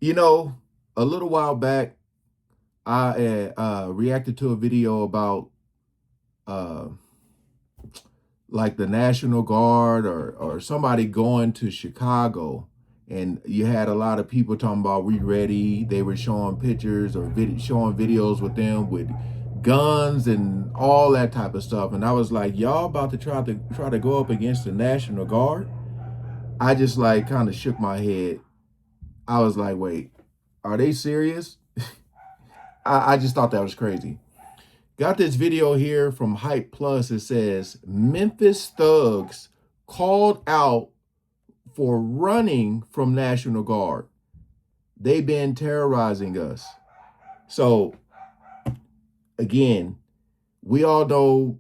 You know, a little while back, I reacted to a video about uh, like the National Guard or somebody going to Chicago, and you had a lot of people talking about we ready. They were showing pictures or showing videos with them with guns and all that type of stuff. And I was like, y'all about to try to go up against the National Guard? I just like kind of shook my head. I was like, wait, are they serious? I just thought that was crazy. Got this video here from Hype Plus. It says Memphis thugs called out for running from National Guard. They've been terrorizing us. So again, we all know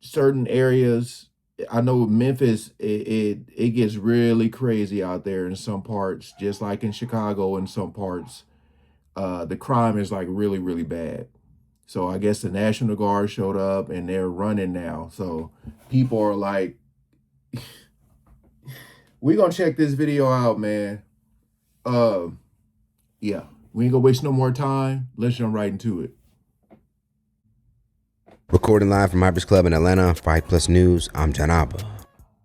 certain areas. I know Memphis, it gets really crazy out there in some parts, just like in Chicago in some parts. The crime is like really, really bad. So I guess the National Guard showed up and they're running now. So people are like, we're going to check this video out, man. Yeah, we ain't gonna waste no more time. Let's jump right into it. Recording live from Hyper's Club in Atlanta, Fight Plus News, I'm John Abba.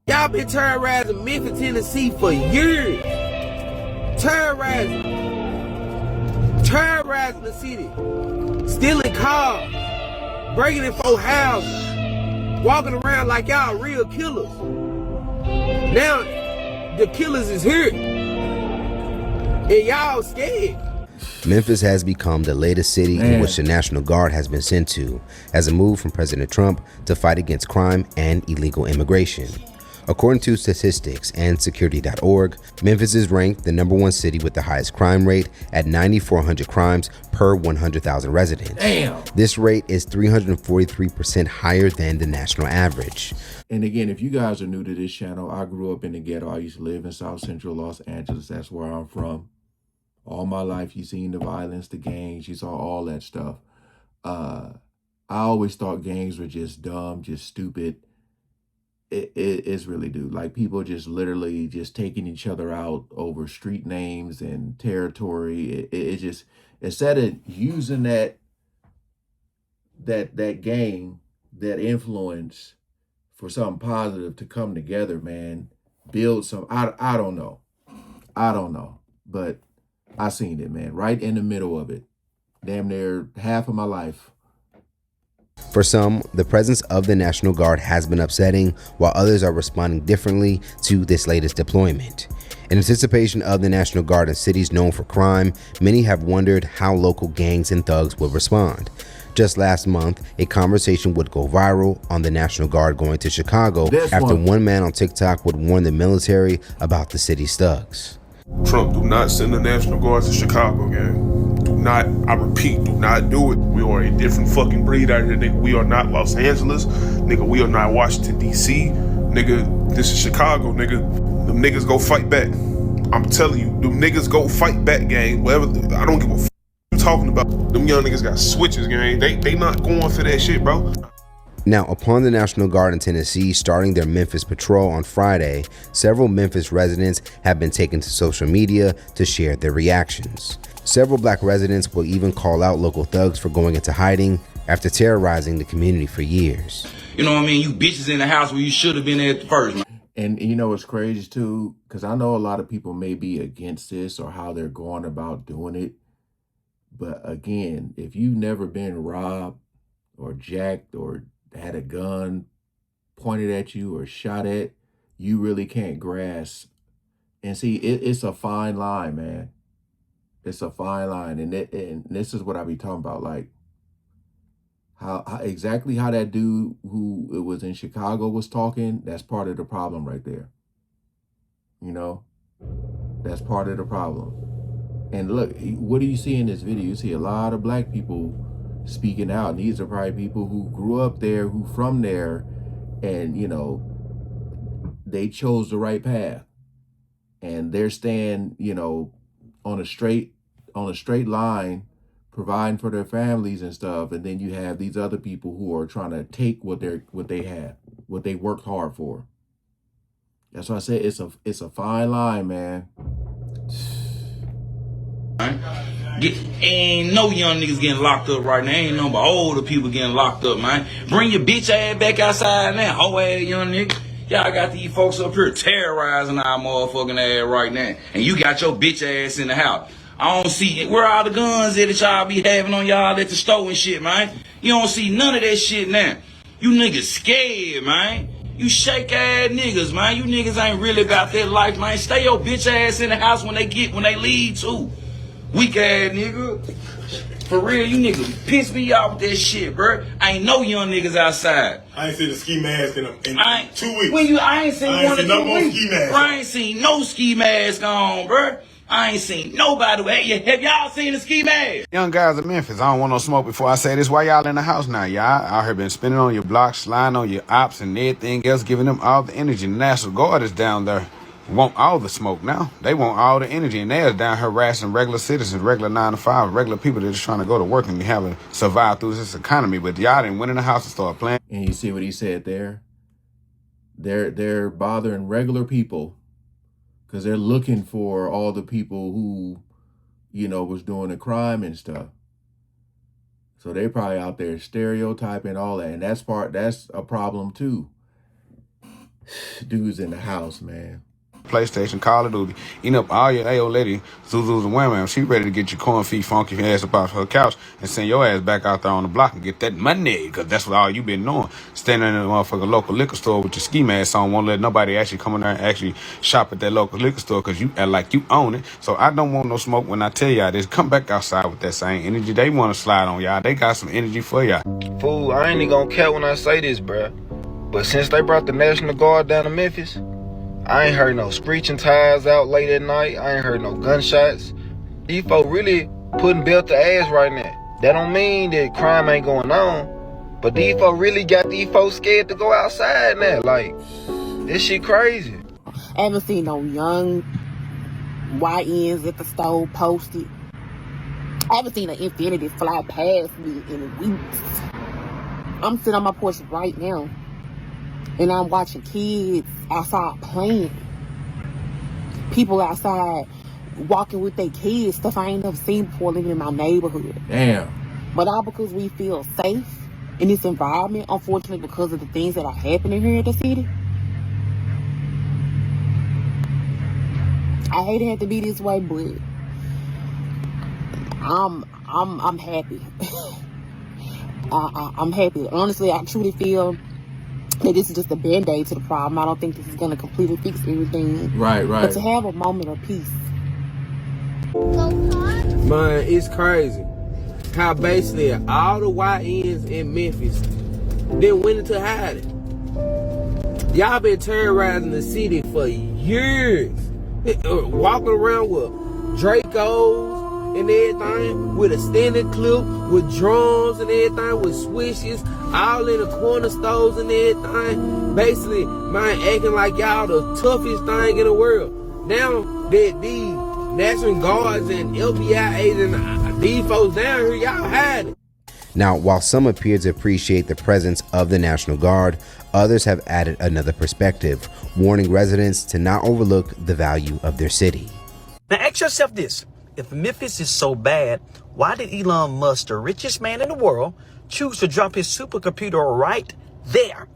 Y'all been terrorizing Memphis, Tennessee for years. Terrorizing the city. Stealing cars. Breaking in folk houses. Walking around like y'all real killers. Now, the killers is here. And y'all scared. Memphis has become the latest city in which the National Guard has been sent to as a move from President Trump to fight against crime and illegal immigration. According to statistics and security.org, Memphis is ranked the #1 city with the highest crime rate at 9,400 crimes per 100,000 residents. Damn. This rate is 343% higher than the national average. And again, if you guys are new to this channel, I grew up in the ghetto. I used to live in South Central Los Angeles. That's where I'm from. All my life, you seen the violence, the gangs, you saw all that stuff. I always thought gangs were just dumb, just stupid. It's really, dude. Like, people just literally just taking each other out over street names and territory. It just, instead of using that gang, that influence for something positive to come together, man, build some, I don't know. But I seen it, man, right in the middle of it. Damn near half of my life. For some, the presence of the National Guard has been upsetting, while others are responding differently to this latest deployment. In anticipation of the National Guard in cities known for crime, many have wondered how local gangs and thugs would respond. Just last month, a conversation would go viral on the National Guard going to Chicago after one man on TikTok would warn the military about the city's thugs. Trump, do not send the National Guard to Chicago, gang. Do not, I repeat, do not do it. We are a different fucking breed out here, nigga. We are not Los Angeles, nigga. We are not Washington, D.C., nigga. This is Chicago, nigga. Them niggas go fight back. I'm telling you, them niggas go fight back, gang. Whatever, I don't give a fuck you talking about. Them young niggas got switches, gang. They not going for that shit, bro. Now, upon the National Guard in Tennessee starting their Memphis patrol on Friday, several Memphis residents have been taken to social media to share their reactions. Several black residents will even call out local thugs for going into hiding after terrorizing the community for years. You know what I mean? You bitches in the house where you should have been at first, man. And you know, it's crazy too, because I know a lot of people may be against this or how they're going about doing it. But again, if you've never been robbed or jacked or had a gun pointed at you or shot at, you really can't grasp. And see, it's a fine line, man. It's a fine line. And this is what I be talking about, like how exactly how that dude who it was in Chicago was talking. That's part of the problem right there. You know, that's part of the problem. And look, what do you see in this video? You see a lot of black people speaking out, and these are probably people who grew up there, who from there, and you know, they chose the right path, and they're staying, you know, on a straight line, providing for their families and stuff. And then you have these other people who are trying to take what they have, what they worked hard for. That's why I say it's a fine line, man. man. Ain't no young niggas getting locked up right now. Ain't no but older people getting locked up, man. Bring your bitch ass back outside now. Oh, ass young nigga. Y'all got these folks up here terrorizing our motherfucking ass right now. And you got your bitch ass in the house. I don't see where all the guns that y'all be having on y'all at the store and shit, man. You don't see none of that shit now. You niggas scared, man. You shake ass niggas, man. You niggas ain't really about that life, man. Stay your bitch ass in the house when they leave too. Weak ass nigga. For real, you niggas piss me off with that shit, bro. Ain't no young niggas outside. I ain't seen a ski mask in 2 weeks. I ain't seen one in 2 weeks. Ski mask. Bro, I ain't seen no ski mask on, bro. I ain't seen nobody. Hey, have y'all seen a ski mask? Young guys in Memphis, I don't want no smoke before I say this. Why y'all in the house now? Y'all out here been spinning on your blocks, sliding on your ops and everything else, giving them all the energy. The National Guard is down there. Want all the smoke now. They want all the energy, and they're down here harassing regular citizens, regular 9 to 5, regular people that are just trying to go to work and survive through this economy. But y'all didn't went in the house and start playing. And you see what he said there? They're bothering regular people because they're looking for all the people who, you know, was doing the crime and stuff. So they probably out there stereotyping all that. And that's a problem too. Dudes in the house, man. PlayStation, Call of Duty, eating up all your AO lady, Zuzus and Wham Wham. She ready to get your corn feet funky ass up off her couch and send your ass back out there on the block and get that money, because that's what all you been doing. Standing in the motherfucking local liquor store with your ski mask on, won't let nobody actually come in there and actually shop at that local liquor store because you act like you own it. So I don't want no smoke when I tell y'all this. Come back outside with that same energy. They want to slide on y'all. They got some energy for y'all. Fool, I ain't even gonna care when I say this, bruh. But since they brought the National Guard down to Memphis, I ain't heard no screeching tires out late at night. I ain't heard no gunshots. These folk really putting belt to ass right now. That don't mean that crime ain't going on, but these folk really got these folks scared to go outside now. Like, this shit crazy. I haven't seen no young YNs at the store posted. I haven't seen an Infinity fly past me in weeks. I'm sitting on my porch right now, and I'm watching kids outside playing. People outside walking with their kids, stuff I ain't never seen before living in my neighborhood. Damn. But all because we feel safe in this environment, unfortunately, because of the things that are happening here in the city. I hate it have to be this way, but I'm happy. I'm happy. Honestly, I truly feel that this is just a band-aid to the problem. I don't think this is going to completely fix everything. Right. But to have a moment of peace. Man, it's crazy how basically all the YNs in Memphis then went into hiding. Y'all been terrorizing the city for years. Walking around with Dracos and everything, with a standing clip, with drums and everything, with swishes, all in the corner stores and everything. Basically, man, acting like y'all the toughest thing in the world. Now that these National Guards and FBI agents, these folks down here, y'all hiding. Now, while some appear to appreciate the presence of the National Guard, others have added another perspective, warning residents to not overlook the value of their city. Now ask yourself this. If Memphis is so bad, why did Elon Musk, the richest man in the world, choose to drop his supercomputer right there?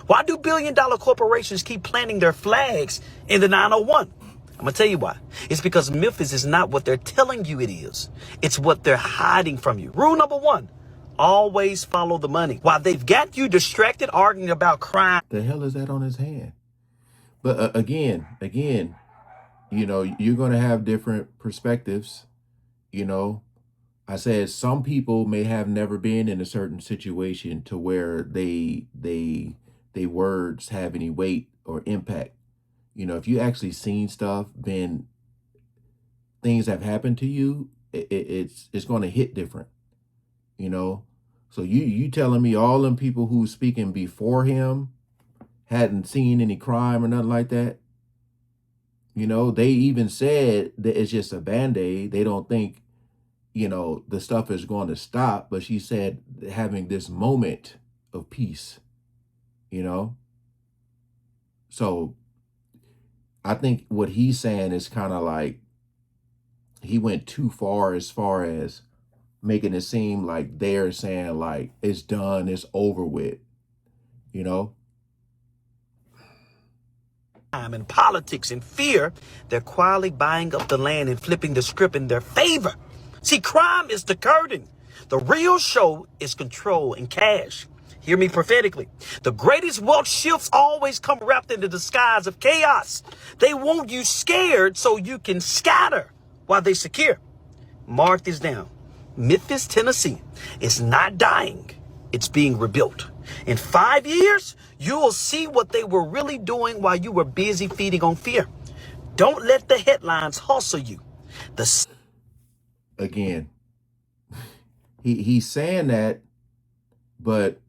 Why do billion-dollar corporations keep planting their flags in the 901? I'm going to tell you why. It's because Memphis is not what they're telling you it is. It's what they're hiding from you. Rule number 1, always follow the money. While they've got you distracted arguing about crime. The hell is that on his hand? But again, you know, you're going to have different perspectives. You know, I said some people may have never been in a certain situation to where they words have any weight or impact. You know, if you actually seen stuff, things have happened to you, it's going to hit different. You know, so you telling me all them people who speaking before him hadn't seen any crime or nothing like that? You know, they even said that it's just a band-aid. They don't think, you know, the stuff is going to stop. But she said having this moment of peace, you know. So I think what he's saying is kind of like, he went too far as making it seem like they're saying like it's done, it's over with, you know? And politics and fear, they're quietly buying up the land and flipping the script in their favor. See, crime is the curtain. The real show is control and cash. Hear me prophetically. The greatest wealth shifts always come wrapped in the disguise of chaos. They want you scared so you can scatter while they secure. Mark this down. Memphis, Tennessee is not dying. It's being rebuilt. In 5 years, you will see what they were really doing while you were busy feeding on fear. Don't let the headlines hustle you. Again, he's saying that, but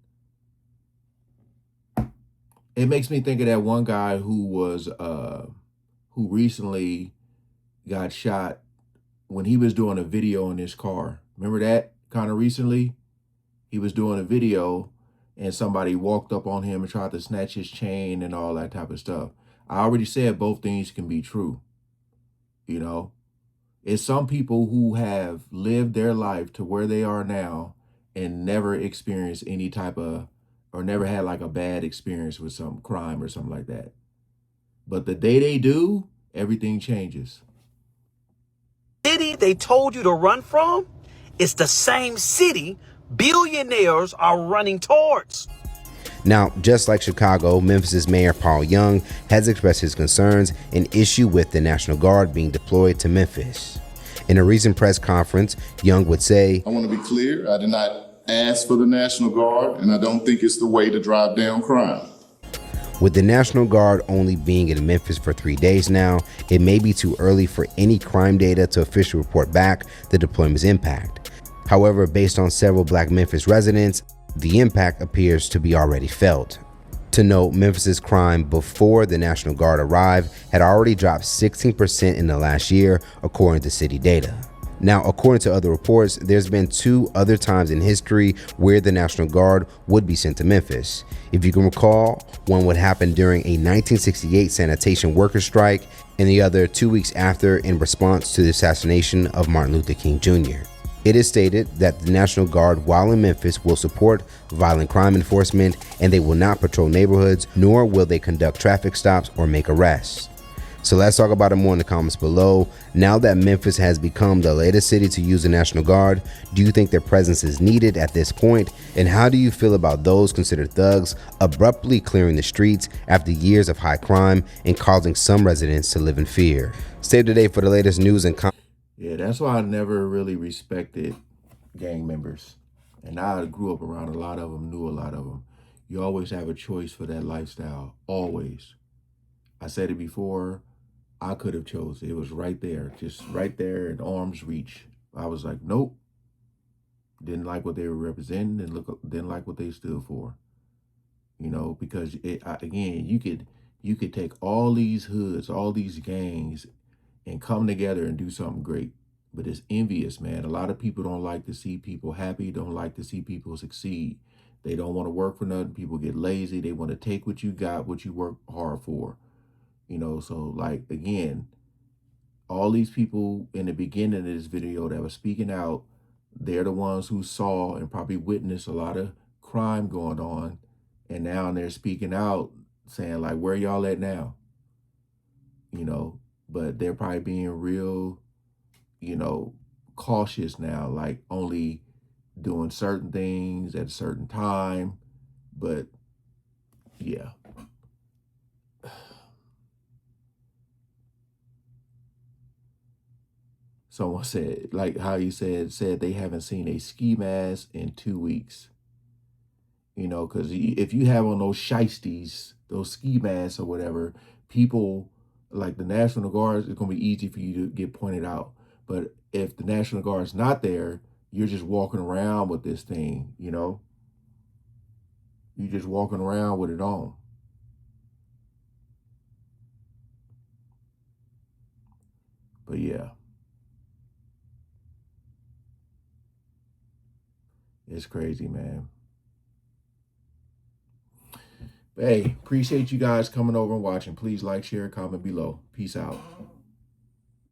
it makes me think of that one guy who recently got shot when he was doing a video in his car. Remember that kind of recently? He was doing a video and somebody walked up on him and tried to snatch his chain and all that type of stuff. I already said both things can be true. You know, it's some people who have lived their life to where they are now and never experienced any type of, or never had like a bad experience with some crime or something like that. But the day they do, everything changes. City they told you to run from is the same city billionaires are running towards. Now, just like Chicago, Memphis's Mayor Paul Young has expressed his concerns and issue with the National Guard being deployed to Memphis. In a recent press conference, Young would say, I want to be clear, I did not ask for the National Guard, and I don't think it's the way to drive down crime. With the National Guard only being in Memphis for 3 days now, it may be too early for any crime data to officially report back the deployment's impact. However, based on several Black Memphis residents, the impact appears to be already felt. To note, Memphis's crime before the National Guard arrived had already dropped 16% in the last year, according to city data. Now, according to other reports, there's been 2 other times in history where the National Guard would be sent to Memphis. If you can recall, one would happen during a 1968 sanitation worker strike, and the other 2 weeks after in response to the assassination of Martin Luther King Jr. It is stated that the National Guard, while in Memphis, will support violent crime enforcement, and they will not patrol neighborhoods, nor will they conduct traffic stops or make arrests. So let's talk about it more in the comments below. Now that Memphis has become the latest city to use the National Guard, do you think their presence is needed at this point? And how do you feel about those considered thugs abruptly clearing the streets after years of high crime and causing some residents to live in fear? Stay up to date for the latest news and comments. Yeah, that's why I never really respected gang members. And I grew up around a lot of them, knew a lot of them. You always have a choice for that lifestyle, always. I said it before, I could have chose. It was right there, just right there in arm's reach. I was like, nope. Didn't like what they were representing and didn't like what they stood for. You know, because again, you could take all these hoods, all these gangs, and come together and do something great. But it's envious, man. A lot of people don't like to see people happy, don't like to see people succeed. They don't want to work for nothing. People get lazy. They want to take what you got, what you work hard for. You know, so like, again, all these people in the beginning of this video that were speaking out, they're the ones who saw and probably witnessed a lot of crime going on. And now they're speaking out saying like, where y'all at now? You know, but they're probably being real, you know, cautious now, like only doing certain things at a certain time. But yeah. Someone said, like how you said they haven't seen a ski mask in 2 weeks. You know, because if you have on those shiesties, those ski masks or whatever, people like the National Guard, it's going to be easy for you to get pointed out. But if the National Guard's not there, you're just walking around with this thing, you know? You're just walking around with it on. But yeah. It's crazy, man. Hey, appreciate you guys coming over and watching. Please like, share, comment below. Peace out.